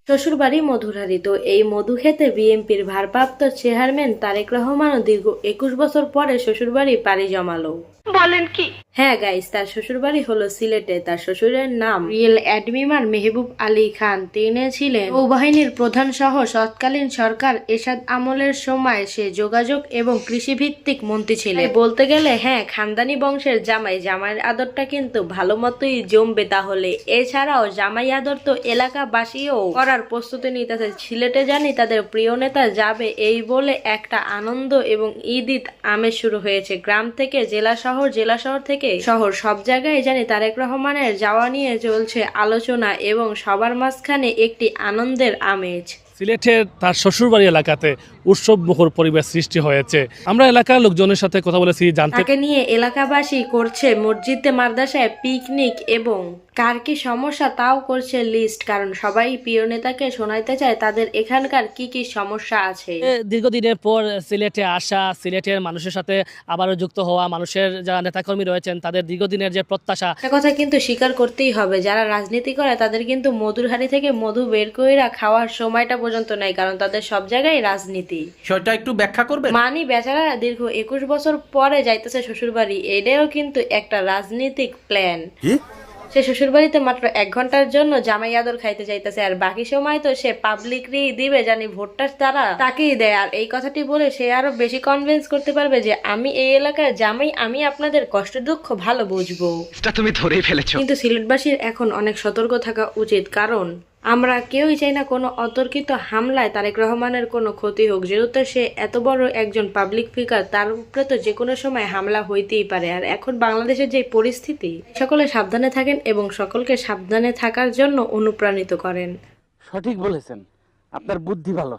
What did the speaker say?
শ্বশুরবাড়ি মধুরারি। তো এই মধু খেতে বিএনপির ভারপ্রাপ্ত চেয়ারম্যান তারেক রহমানও দীর্ঘ ২১ বছর পরে শ্বশুরবাড়ি পাড়ি জমালো। বলেন কি? হ্যাঁ গাইস, তার শ্বশুরবাড়ি হলো সিলেটে। তার শ্বশুরের নাম রিয়েল অ্যাডমিরাল মেহবুব আলী খান। তিনি ছিলেন নৌবাহিনীর প্রধান সহ তৎকালীন সরকার এরশাদ আমলের সময় সে যোগাযোগ এবং কৃষিভিত্তিক মন্ত্রী ছিলেন। বলতে গেলে হ্যাঁ, খানদানি বংশের জামাইয়ের আদরটা কিন্তু ভালো মতোই জমবে তাহলে। এছাড়াও জামাই আদর তো এলাকাবাসীও করার প্রস্তুতি নিতেছে। সিলেটে জানি তাদের প্রিয় নেতা যাবে, এই বলে একটা আনন্দ এবং ঈদ আমেজ শুরু হয়েছে। গ্রাম থেকে জেলা শহর থেকে শহর, সব জায়গায় জানি তারেক রহমানের যাওয়া নিয়ে চলছে আলোচনা এবং সবার মাঝখানে একটি আনন্দের আমেজ। সিলেটের তার শ্বশুরবাড়ি এলাকাতে উৎসব মুখর পরিবেশ সৃষ্টি হয়েছে। আমরা এলাকার লোকজনের সাথে কথা বলেছি, জানতে তাকে নিয়ে এলাকাবাসী করছে মসজিদে মাদ্রাসায় পিকনিক এবং কার কি সমস্যা তাও করছে লিস্ট, কারণ সবাই প্রিয় নেতাকে শোনাইতে চায় তাদের এখানকার কি কি সমস্যা আছে। দীর্ঘদিনের পর সিলেটে আসা, সিলেটের মানুষের সাথে আবারও যুক্ত হওয়া, মানুষের যারা নেতাকর্মী রয়েছেন তাদের দীর্ঘদিনের যে প্রত্যাশা, একটা কথা কিন্তু স্বীকার করতেই হবে, যারা রাজনীতি করে তাদের কিন্তু মধুর হাড়ি থেকে মধু বের কইরা খাওয়ার সময়টা পর্যন্ত নেই, কারণ তাদের সব জায়গায় রাজনীতি। সেটা একটু ব্যাখ্যা করবে? মানি বেচারা দীর্ঘ ২১ বছর পরে যাইতেছে শ্বশুরবাড়ি, এটাও কিন্তু একটা রাজনীতিক প্ল্যান। সে শ্বশুরবাড়িতে মাত্র ১ ঘন্টার জন্য জামাই আদর খাইতে যাইতেছে, আর বাকি সময় তো সে পাবলিকলি দিবে, জানি ভোটটা তারা তাকেই দেয়। আর এই কথাটি বলে সে আরো বেশি কনভিন্স করতে পারবে যে আমি এই এলাকার জামাই, আমি আপনাদের কষ্ট দুঃখ ভালো বুঝবো। এটা তুমি ধরেই ফেলেছো। কিন্তু সিলেটবাসীর এখন অনেক সতর্ক থাকা উচিত, কারণ আমরা কেউই চাই না কোনো অতর্কিত হামলায় তারেক রহমানের কোনো ক্ষতি হোক। যেহেতু সে এত বড় একজন পাবলিক ফিগার, তার উপরে তো যে কোনো সময় হামলা হইতেই পারে। আর এখন বাংলাদেশের যে পরিস্থিতি, সকলে সাবধানে থাকেন এবং সকলকে সাবধানে থাকার জন্য অনুপ্রাণিত করেন। সঠিক বলেছেন, আপনার বুদ্ধি ভালো।